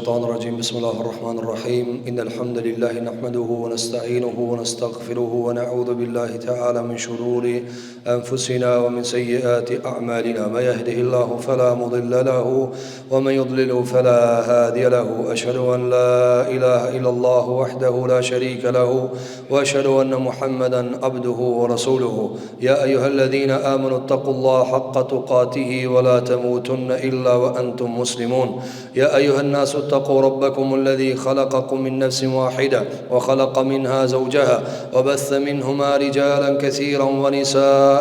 الشيطان الرجيم بسم الله الرحمن الرحيم إن الحمد لله نحمده ونستعينه ونستغفره ونعوذ بالله تعالى من شرور أنفسنا ومن سيئات أعمالنا ما يهده الله فلا مضل له ومن يضلل فلا هادي له أشهد أن لا إله إلا الله وحده لا شريك له وأشهد أن محمدا عبده ورسوله يا أيها الذين آمنوا اتقوا الله حق تقاته ولا تموتن إلا وأنتم مسلمون يا أيها الناس اتقوا ربكم الذي خلقكم من نفس واحدة وخلق منها زوجها وبث منهما رجالا كثيرا ونساء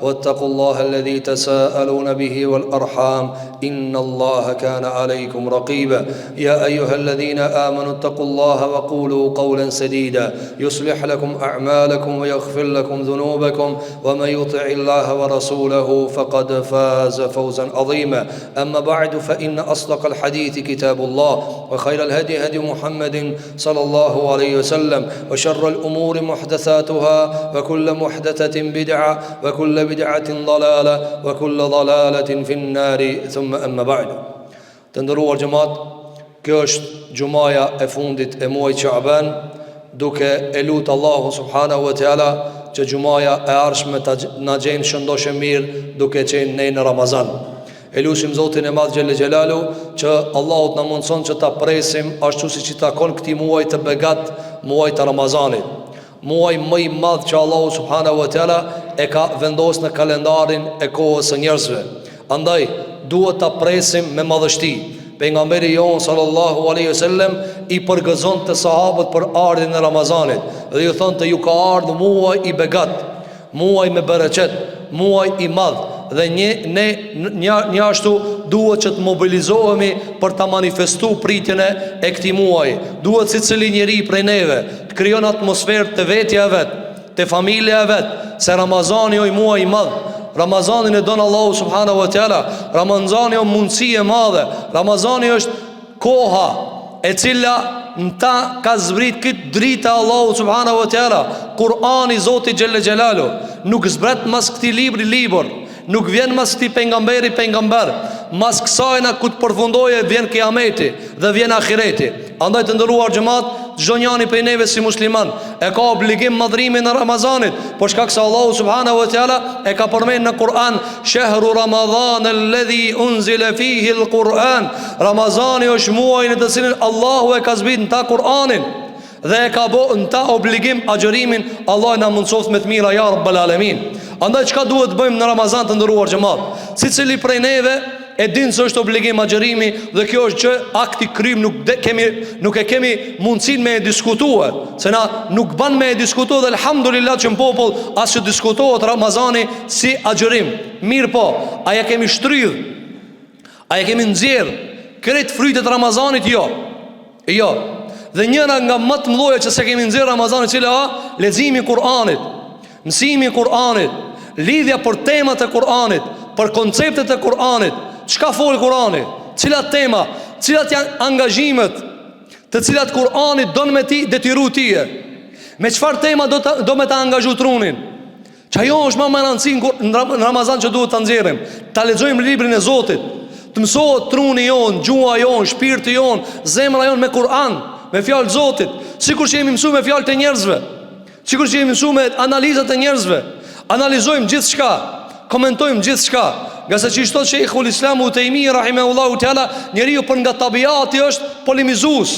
واتقوا الله الذي تساءلون به والأرحام إن الله كان عليكم رقيبا يا أيها الذين آمنوا اتقوا الله وقولوا قولا سديدا يصلح لكم أعمالكم ويغفر لكم ذنوبكم ومن يطع الله ورسوله فقد فاز فوزا عظيما أما بعد فإن أصدق الحديث كتاب الله وخير الهدي هدي محمد صلى الله عليه وسلم وشر الأمور محدثاتها وكل محدثة بدعة وكل بدعة ضلالة وكل ضلالة في النار ثم أما بعد تندروا الجماعة kjo është gjumaja e fundit e muajit Shaaban, duke e lutë Allahu subhanahu wa taala që gjumaja e ardhshme na gjen shëndoshë mirë duke qenë në Ramazan. E lutim Zotin e Madh Xhel Xhelalu që Allahu na mundson që ta presim ashtu siç i takon këtij muaji të begat, muajit të Ramazanit. Muaj më i madh që Allahu subhanahu wa taala e ka vendosur në kalendarin e kohës së njerëzve. Andaj duhet ta presim me madhështi. Pejgamberi jon sallallahu alaihi wasallam i përgëzon të sahabët për ardhin e Ramazanit dhe ju thonë ju ka ardhur muaj i begat, muaj me bereqet, muaj i madh dhe një ashtu duhet që të mobilizohemi për ta manifestuar pritjen e këtij muaji. Duhet secili njeri prej neve të krijon atmosferë të vetja e vet, të familja e vet, se Ramazani është muaj i madh. Ramazanin e don Allahu subhanahu wa taala. Ramazani është mundësi e madhe. Ramazani është koha e cila nta ka zbrit këtë dritë Allahu subhanahu wa taala. Kur'ani Zoti xhelle xhelalu nuk zbret mas këtij libër, nuk vjen mas këtij pejgamber. Mas kësaj na ku të përfundojë vjen kiameti dhe vjen ahireti. Andaj të nderuar xhamat, çdo njeri prej neve si musliman e ka obligim madhrimin në Ramazanit, por shkak se Allahu subhanahu wa taala e ka përmendur në Kur'an shehru Ramazan alladhi unzila fihi alquran. Ramazani është muaji në të cilin Allahu e ka zbritur në ta Kur'anin dhe e ka bërë në ta obligim agjërimin. Allah na mundsoft me të mira ya rabbal alamin. Andaj çka duhet të bëjmë në Ramazan të nderuar xhamat? Secili prej neve e din se është obligim agjërimi dhe kjo është që akti krim nuk e kemi mundësinë me e diskutuar, se na nuk ban me e diskutuar dhe alhamdulillah që në popull as që diskutohet Ramazani si agjërim. Mirë po, a ja kemi shtrydh, a ja kemi nxjerr krejt frytet Ramazanit? Jo. Dhe njëra nga më të mëdha që se kemi nxjerr Ramazanit, cila leximi i Kur'anit, mësimi i Kur'anit, lidhja për temat e Kur'anit, për konceptet e Kur'anit. Çka fol Kur'ani? Cilat tema, cilat janë angazhimet të cilat Kur'ani don me ti detyru tije? Me çfarë tema do me ta angazhu trunin? Çajo është më e rëndësishme në Ramazan që duhet ta nxjerrim. Ta lexojmë librin e Zotit, të mësohet truni jon, gjuha jon, shpirti jon, zemra jon me Kur'an, me fjalë Zotit, sikur që jemi mësuar me fjalët e njerëzve, sikur që jemi mësuar me analizat e njerëzve. Analizojmë gjithçka, komentojmë gjithçka. Nga se që i shtot Sheikhul Islam Utaimi rahimahullahu taala, njeriu për nga tabiati është polemizues.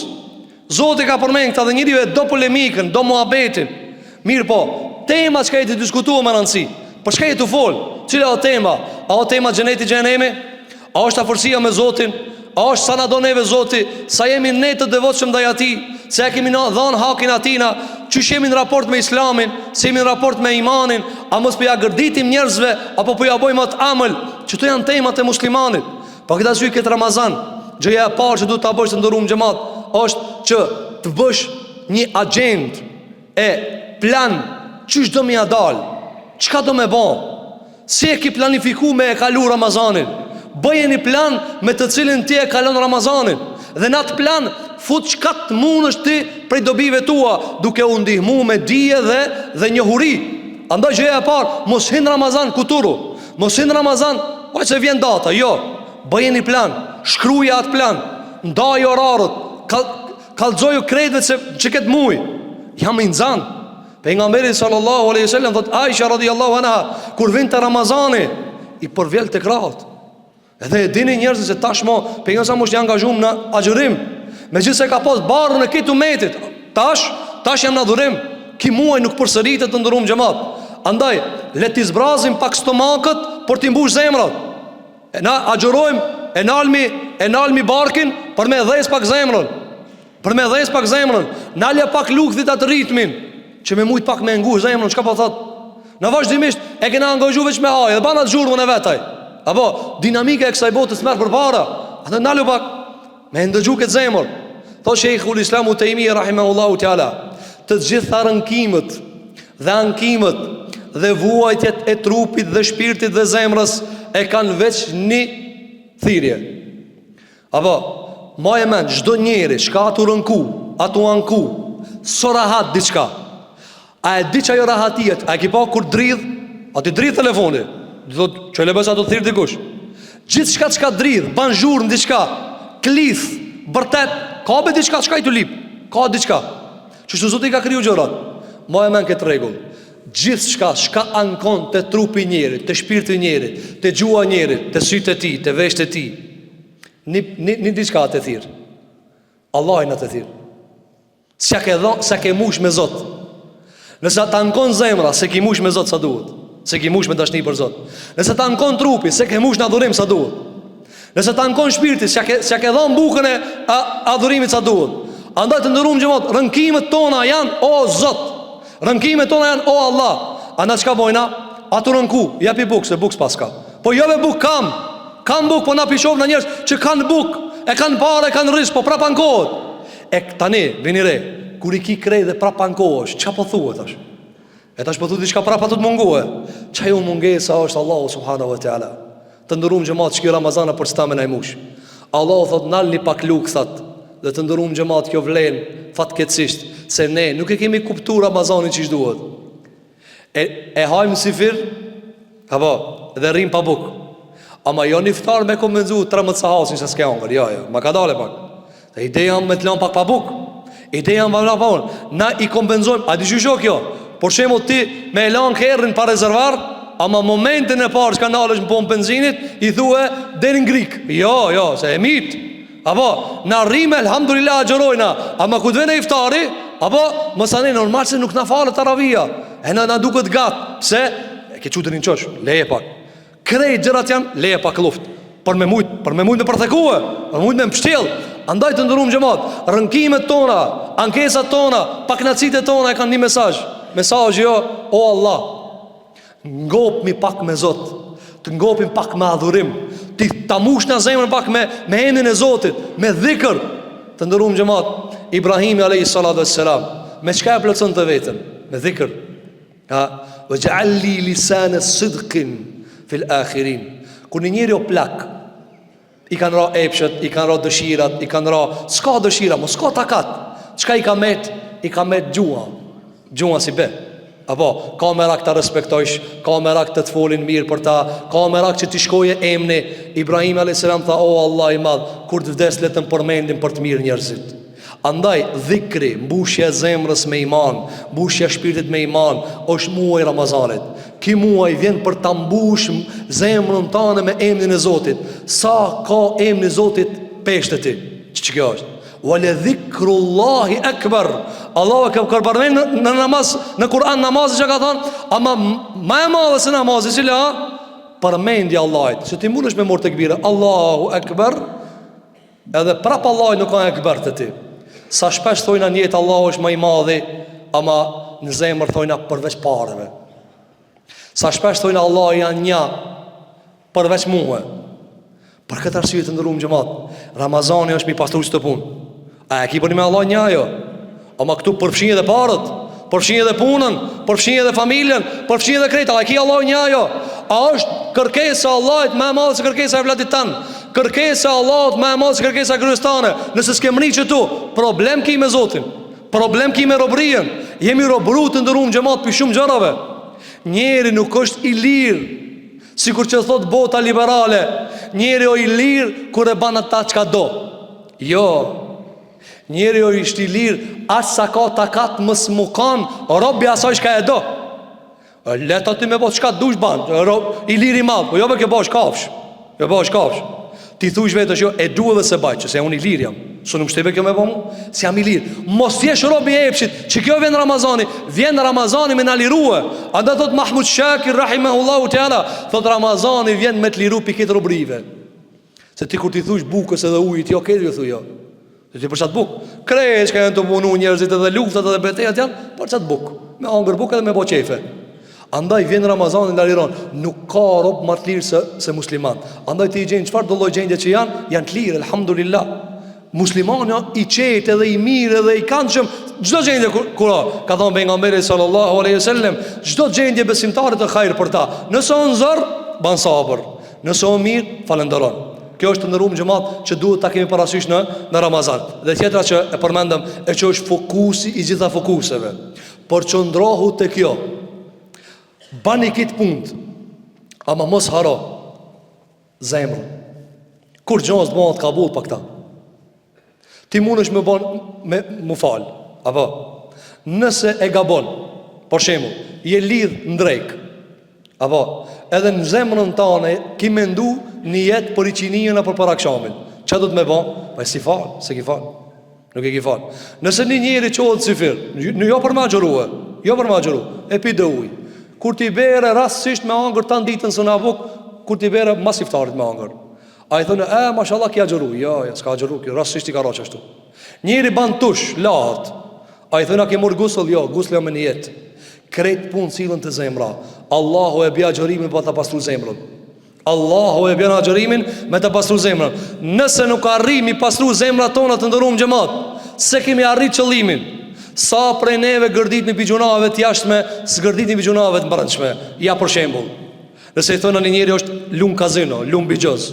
Zoti ka përmend këtë dhe njeriu e do polemikën, do muhabetin. Mirë po, tema që ka jetë diskutuar më rëndësi. Për çka jetë fol? Cila është tema? A është tema xheneti xhenemi? A është afërsia me Zotin? A është sa na do neve Zoti? Sa jemi ne të devotshëm ndaj Atij? Se ja kemi dhënë hakin atina? Çish jemi në raport me Islamin? Si jemi në raport me imanin? A mos po ja gërditim njerëzve apo po ja bëjmë atë amël? Çto janë temat e muslimanit? Po këtë arsye këtë Ramazan, gjëja e parë që duhet ta bësh të nderuar xhamat është që të bësh një agent e plan çish do më ja dal, çka do më bë, si e ke planifikuar me e kalu Ramazanin. Bëje një plan me të cilin ti e kalon Ramazanin dhe në atë plan fut çka të mundesh ti prej dobive tua, duke u ndihmuar me dije dhe njohuri. Andaj gjëja e parë, mos hin Ramazan kuturu, mos hin Ramazan ose vjen data, jo. Bëje një plan, shkruaje atë plan. ndaj orarët, kallxoju kreditët se që këtë muj. Jam i nxan. Pejgamberi sallallahu alaihi wasallam thot Aisha radhiyallahu anha, kur vjen te Ramazani, i përvjell tek krahët. Edhe e dini njerëzit se tashmo pejgamberi sa është i angazhuar në agjërim, megjithëse ka pas barrën e këtij umetit. Tash janë në adhurim. Ki muaj nuk përsëritet të ndërum xhamat. Andaj le të zbrazim pak stomakët për të mbush zemrat. E na agjërojmë, e nalmi barkin për me dhes pak zemrën. Nalja pak lukthit atë ritmin, që me mujt pak me ngush zemrën. Çka po thot? Në vazhdimisht e kena angazhuar veç me hajë, dhe banat zhurmën e vetaj. Apo dinamika e kësaj botës merr përpara. Atë nalu pak me ndëgju këtë zemër. Thot Sheikhul Islam Utaimi rahimahullahu taala, të gjitha rënkimet dhe ankimet dhe vuajtjet e trupit dhe shpirtit dhe zemrës e kanë veç një thirrje. Apo ma e men, çdo njeri shka atu rënku, atu anku, so rahat diçka. A e di që ajo rahatijet, a e ki pa kur dridh, a ti dridh telefoni, thot që e lebes ato thirr dikush. Gjithë shka çka dridh, ban zhurmë diçka, klith, bërtet, ka be diçka çka i të lip, ka diçka. Qështu Zoti ka kriju gjërat. Ma e men këtë regull. Gjithë shka ankon të trupi njerit, të shpirti njerit, të gjua njerit, të sytë e ti, të vesht e ti, një diçka të thirë. Allah i në të thirë. Se ke mush me Zot. Nëse të ankon zemra, se ke mush me Zot sa duhet, se ke mush me dashni për Zot. Nëse të ankon trupi, se ke mush në adhurim sa duhet. Nëse të ankon shpirti, se ke dhon bukën e adhurimit sa duhet. Andaj të ndërum gjëmot, rënkimet tona janë o Zot, rënkimet tona janë o Allah. Andaj qka bojna? Atu rënku, jepi buk, se buk s'pas ka. Po jove buk kam buk, po na pishov në njerës që kanë buk, e kanë pare, e kanë rris, po prap ankohet. E tani, vini re, kur i ki krej dhe prap ankohesh, qa po thua tash? E tash po thu di shka prap atu të mungohe. Qa ju mungesa është Allahu subhanahu wa ta'ala. Të ndërum gjëmot, shki Ramazana për s'ta me najmush. Allahu thot nalni pak luksat, dhe të ndërum gjëmat kjo vlen fatkeqësisht, se ne nuk e kemi kuptu Ramazanin që duhet. E hajmë si fir, apo, dhe rrim pa buk. Ama jo niftar me konvenzu 13 sahasin se s'ke angër. Jo, ma ka dale pak. Dhe ideja me të lan pak pa buk. Ideja me la pa unë. Na i kompenzojmë, a di shusho kjo? Por shemo ti me lan kërrin pa rezervar, ama momentin e parë që ka nalësh në pompë benzinit, i thue derin ngrik. Jo, se e mitë. Apo, në rrime, alhamdulillah, agjerojna. Ama ku të vene iftari, apo, mësane, normal se nuk në falë të ravija. E në duket gatë. Pse? E ke qutërin qosh, leje pak. Krejt gjërat janë, leje pak luft. Për me mujt me përthekue, për mujt me mështjel. Andaj të ndërum gjëmat, rënkimet tona, ankesat tona, paknacitet tona e kanë një mesazh. Mesazh jo, o Allah, ngopmi pak me Zot, të ngopim pak me adhurim, ti ta mush në zemrën pak me emrin e Zotit, me dhikr. Të ndërum xhamat, Ibrahimi alayhi salatu wassalam, me çka e plotson të vetën? Me dhikr. Waj'al li lisana sidqin fil akhirin. Kur një njeri o plak, i kanë ra epshet, i kanë ra dëshirat, i kanë ra s'ka dëshira, mos s'ka takat. Çka i ka met? I ka met gjua si be. Apo, ka merak të respektojsh, ka merak të folin mirë për ta, ka merak që t'i shkoje emni. Ibrahim a.s. tha, o Allah i madh, kur të vdes le të më përmendim për të mirë njerëzit. Andaj, dhikri, mbushja zemrës me iman, mbushja shpirtit me iman, është muaj Ramazanit. Ki muaj vjen për të mbush zemrën tane me emnin e Zotit. Sa ka emni Zotit peshtë ti? Që kjo është? Wale dhikrullahi akbar. Allah e ka përmen në namaz, në Kur'an namazit që ka thonë, ama ma e madhe se namazit, cila përmendja Allahit. Se ti mund është me mërë të këbire Allahu akbar, edhe prap Allahit nuk ka akbar të ti. Sa shpesh thojna njetë Allahu është ma i madhi, ama në zemër thojna përveç pareve. Sa shpesh thojna Allahu janë një përveç muhe. Për këtë arsye të ndërum xhamat, Ramazani është mi pastru çdo punë. A e ki përni me Allah një ajo? Ama këtu përfshinje dhe parët, përfshinje dhe punën, përfshinje dhe familjen, përfshinje dhe krejta. A e ki Allah një ajo? A është kërkesa Allahit me e madhe se kërkesa e vlatit tanë? Kërkesa Allahit me e madhe se kërkesa kryestane? Nëse s'kem ri që tu, problem ki me Zotin, problem ki me robrien. Jemi robru të ndërum xhamat për shumë gjërave. Njeri nuk është i lirë, sikur që thot bota liberale. Njeri o i lirë kur e ban ata çka do. Jo. Njeri o ishtë i lirë as sa ka takat mës mu kanë robi asaj shka e do. Leta ti me bo qka të dush ban i liri madhë. Jo me ke bo shkafsh. Jo bo shkafsh. Ti thush vetë është jo e du edhe se baj që se unë i lirë jam. Së nuk shtebe kjo me bo mu. Si jam i lirë. Mos tjesh robi e epshit që kjo vjen Ramazani. Vjen Ramazani me në liruë. Anda thot Mahmud Shakir rahimahullahu ta'ala, thot Ramazani vjen me të liru pikit rubrive. Se ti kur ti thush bukës edhe ujit, jo këtë ju thuj jo. Se ti për qatë buk krejt që ka janë të punu njerëzit edhe luftat edhe betejat janë për qatë buk. Me angër buk edhe me bo qefe. Andaj vjen Ramazani në liron. Nuk ka rob më të lirë se musliman. Andaj ti i gjenë qëfar do lloj gjendje që janë të lirë, elhamdulillah. Muslimani i qetë edhe i mirë edhe i këndshëm çdo gjendje kur ka thonë pejgamberi sallallahu alaihi wasallam, çdo gjendje besimtarit të hajër për ta. Nëse on zor, ban sabër. Nëse on mirë, falenderon. Kjo është të ndëruar xhamat që duhet ta kemi parasysh në Ramazan. Dhe tjetra që e përmendëm e që është fokusi i gjitha fokuseve. Por qëndrohu te kjo. Bani këtë punë, ama mos haro zemrën. Kur gjënës të bëhet kabul pa këta. Ti mund është më fal. Apo nëse e gabon, për shembull, je lidh në drejk. Apo edhe në zemrën tënde ki mendu një jetë për i qinijën apo për akshamin. Çfarë do të më bën? Po si fal, se ki fal. Nuk e ki fal. Nëse një njeri qohet sifir, jo për më xhurue, jo për më xhuru, e pi do ujë. Kur ti bere rastësisht me ëngër tan ditën së navuk, kur ti bere mas iftarit me ëngër. Ai thonë, mashallah kia xhuru. Jo, s'ka xhuru, kjo rastësisht i ka rroç ashtu. Njeri ban tush, lahat. Ai thonë, a ke marr gusull? Jo, gusli me niyet. Krejt punë cilën të zemra. Allahu e bja xhurimin pa ta pastru zemrën. Allahu e bën agjërimin me të pastru zemrën. Nëse nuk arrijmë pastru zemrat tona të ndëruam xhamat, se kemi arrit qëllimin. Sa prej neve gërdit në bijunave të jashtme, s'gërdit në bijunave të mbrëmshme. Ja për shembull. Nëse i thonë një njeri është lum kazino, lum bigjoz.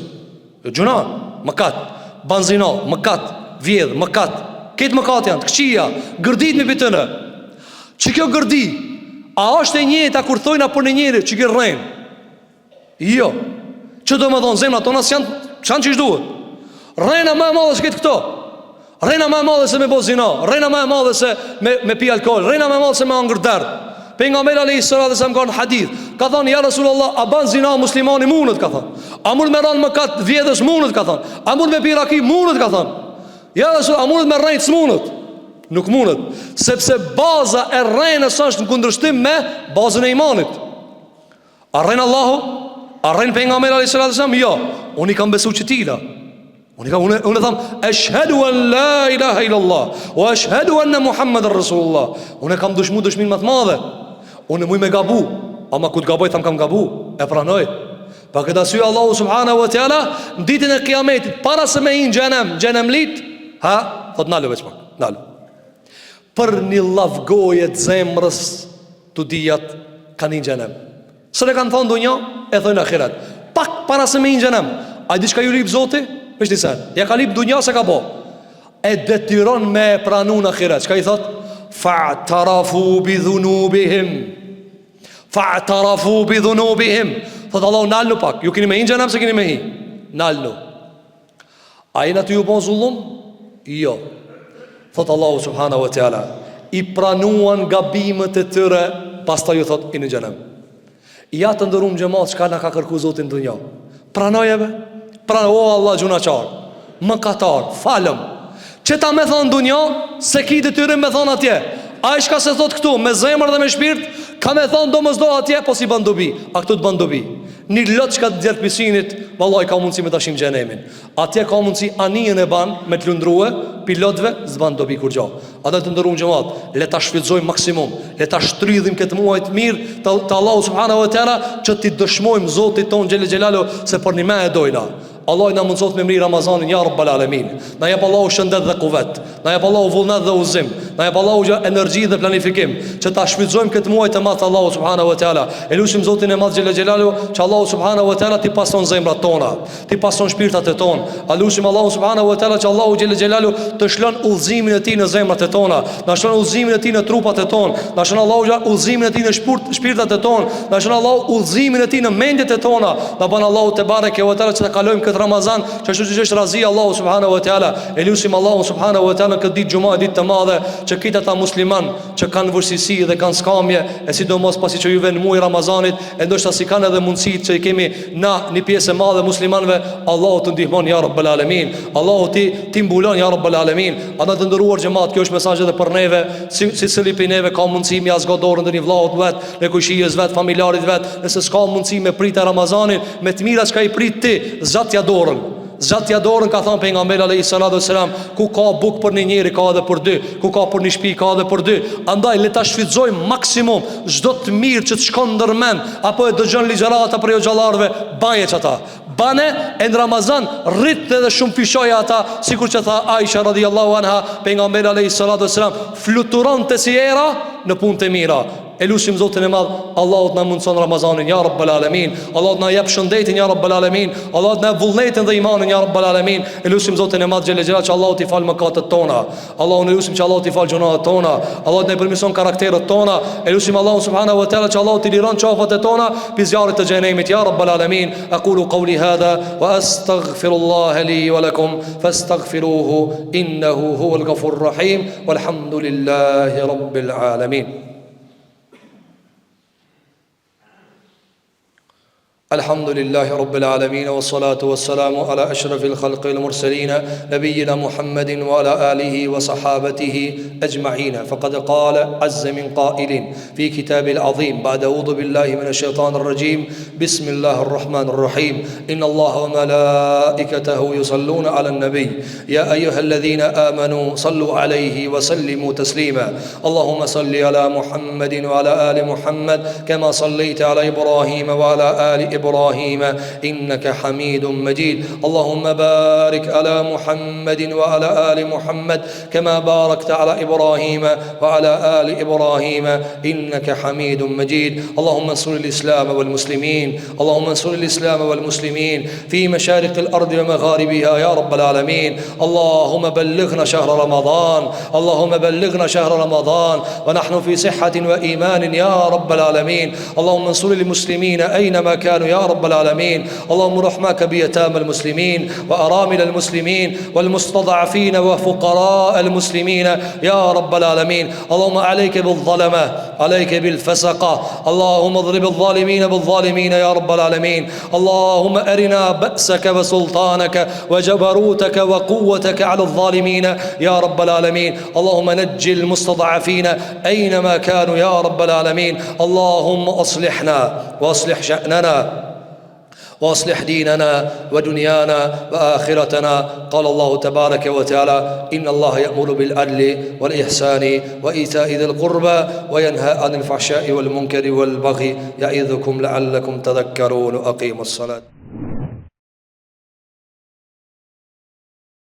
Gjuna, mëkat, banzino, mëkat, vjedh, mëkat. Këtë mëkat janë, të këqia, gërdit në bitënë. Që kjo gërdi, a është e njëjta kur thojna për një njeri që kjo rrenë? Jo. Që do më thonë, zemrat tona s'janë që duhet. Rrena më e madhe se këtë këto. Rrena më e madhe se me bo zina, rrena më e madhe se me pi alkool, rrena më e madhe se me angër derd. Pejgamberi alayhis salatu wasallam ka në hadith, ka thonë ja Rasulullah, a ban zina muslimani mundet, ka thonë. A mund me ran mëkat vjedhës mundet, ka thonë. A mund me pi raki mundet, ka thonë. Ja Rasul, a mund me rrejt s'mundet? Nuk mundet, sepse baza e rrenës është në kundërshtim me bazën e imanit. A rren Allahu? A rren pejgamberi alayhis salatu wasallam? Jo, unë i kam besu që tila. Unë e thamë, ashhadu an la ilaha illallah wa ashhadu anna Muhammadan Rasulullah. Unë e kam dëshmin më të madhe. Unë muj me gabu, ama ku të gaboj thamë kam gabu, e pranoj. Pa këtë asyë Allahu subhanahu wa ta'ala, në ditën e kiametit, para se me hinë gjenem lit, thot nalu veç pak, nalu. Për një lavgojet zemrës të dijat kanë hinë gjenem. Së ne kanë thonë dunja, e thonë akhirat. Pak para se me hinë gjenem, a di shka ju lip zoti? Veshti sen, ja ka lip dunja se ka po. E detyron me pranu në akhirat. Çka i thot? Fa'tarafu bi dhunubihim. Fa'tarafu bi dhunubihim. Thot Allahu nalnu pak. Ju keni me hinë gjenem se keni me hi? Nalnu. A i në të ju bon zullum? Jo. Thot Allahu subhanahu wa ta'ala, i pranuan gabimet e tëre, pasta ju thot i në gjenem. Ja të ndërum gjemat, çka na ka kërku zotin dunja. Pranojeve. Pranoj, o Allah gjunaqar, më katar, falëm. Që ta me thonë dunja, se ki të tyrim me thonë atje. A i shka se thot këtu, me zemër dhe me shpirt, ka me thonë do më zdo atje, po si bandobi. A këtu të bandobi. Një lot që ka të djertë pisinit, vallaj ka mundësi me të ashim gjenemin. Atje ka mundësi anijën e ban, me të lundruhe, pilotve, zban dobi kur gjo. A dhe të ndërum gjëmat, le ta shfrytëzojmë maksimum, le ta shtrydhim këtë muajt mirë, të Allahu subhanahu wa ta'ala, që ti dëshmojmë zotit ton xhel xhelalu se për një me e dojna. Allah na mundsot me mri Ramazanin, ja Rabbal Alamin. Na jep Allahu shëndet dhe kuvet. Na jep Allahu vullnet dhe udhëzim. Na jep Allahu energji dhe planifikim, që ta shfrytëzojmë këtë muaj të madh Allahu subhanahu wa taala. Elusim Zotin e Madh xhel xhelalu, që Allahu subhanahu wa taala ti pason zemrat tona, ti pason shpirtat e tona. Elusim Allahu subhanahu wa taala që Allahu xhel xhelalu të shlon udhëzimin e tij në zemrat e tona, na shlon udhëzimin e tij në trupat e tona, na shlon Allahu udhëzimin e tij në shpirtat e tona, na shlon Allahu udhëzimin e tij në mendjet e tona. Na ban Allahu te bareke ve taala që ta kalojmë këtë Ramazan, që është razi Allahu subhanahu wa taala. Elusim Allahu subhanahu wa taala këtë ditë xumë, ditë të madhe, që këtë ata musliman që kanë vështirësi dhe kanë skamje, e sidomos pasi që ju vjen muaji Ramazanit, e ndoshta si kanë edhe mundësitë që i kemi na një pjesë e madhe muslimanëve, Allahu të ndihmon ya rabbal alamin. Allahu ti mbulon ya rabbal alamin. Ata të nderuar xhamat, kjo është mesazhi edhe për neve, si cili prej neve ka mundësi mi azgodorën ndër një vllaut vet, në kushijës vet, familjarit vet, nëse s'ka mundësi me pritë Ramazanin, me të mira çka i prit ti, zat ja dorën. Zat ja dorën, ka thënë pejgamberi alayhis salatu wassalam, ku ka buk për një njeri ka edhe për dy, ku ka për një shtëpi ka edhe për dy. Andaj le ta shfrytëzojmë maksimum çdo të mirë që të shkon ndërmend, apo e dëgjon ligjërata për xhallarëve, baje çata. Bane e në Ramazan rrit edhe shumë fishoja ata, sikur që tha Aisha radhiyallahu anha, pejgamberi alayhis salatu wassalam fluturonte si era në punë të mira. Elusim Zotin e Madh, Allahut na mundson Ramazanin ya rabbal alamin. Allahut na jep shëndetin ya rabbal alamin. Allahut na vullnetin dhe imanin ya rabbal alamin. Elusim Zotin e Madh xhelal xhelal që Allahu t'i fal mëkatet tona. Allahun elusim që Allahu t'i fal gjunahet tona. Allahut na përmirëson karakteret tona. Elusim Allahun subhanahu wa taala që Allahu t'i liron qafat e tona pi zjarrit të xhenemit ya rabbal alamin. Aqulu qawli hadha wa astaghfirullaha li wa lakum fastaghfiruhu innahu huwal ghafurur rahim walhamdulillahi rabbil alamin. الحمد لله رب العالمين والصلاة والسلام على أشرف الخلق المرسلين نبينا محمد وعلى آله وصحابته أجمعين. فقد قال عز من قائل في كتاب العظيم بعد أعوذ بالله من الشيطان الرجيم بسم الله الرحمن الرحيم إن الله وملائكته يصلون على النبي يا أيها الذين آمنوا صلوا عليه وسلموا تسليما اللهم صل على محمد وعلى آل محمد كما صليت على إبراهيم وعلى آل إبراهيم إنك حميد مجيد اللهم بارك على محمد وعلى آل محمد كما باركت على إبراهيم وعلى آل إبراهيم إنك حميد مجيد اللهم انصر الإسلام والمسلمين اللهم انصر الإسلام والمسلمين في مشارق الأرض ومغاربها يا رب العالمين اللهم بلغنا شهر رمضان اللهم بلغنا شهر رمضان ونحن في صحة وإيمان يا رب العالمين اللهم انصر المسلمين أينما كانوا يا رب العالمين اللهم رحمك بيتام المسلمين وأرامل المسلمين والمستضعفين وفقراء المسلمين يا رب العالمين اللهم عليك بالظلمة عليك بالفسقة اللهم اضرب الظالمين بالظالمين يا رب العالمين اللهم أرنا بأسك وسلطانك وجبروتك وقوتك على الظالمين يا رب العالمين اللهم نجي المستضعفين أينما كانوا يا رب العالمين اللهم أصلحنا وأصلح شأننا وأصلح ديننا ودنيانا وآخرتنا قال الله تبارك وتعالى إن الله يأمر بالعدل والإحسان وإيتاء ذي القربى وينهى عن الفحشاء والمنكر والبغي يعظكم لعلكم تذكرون أقيموا الصلاة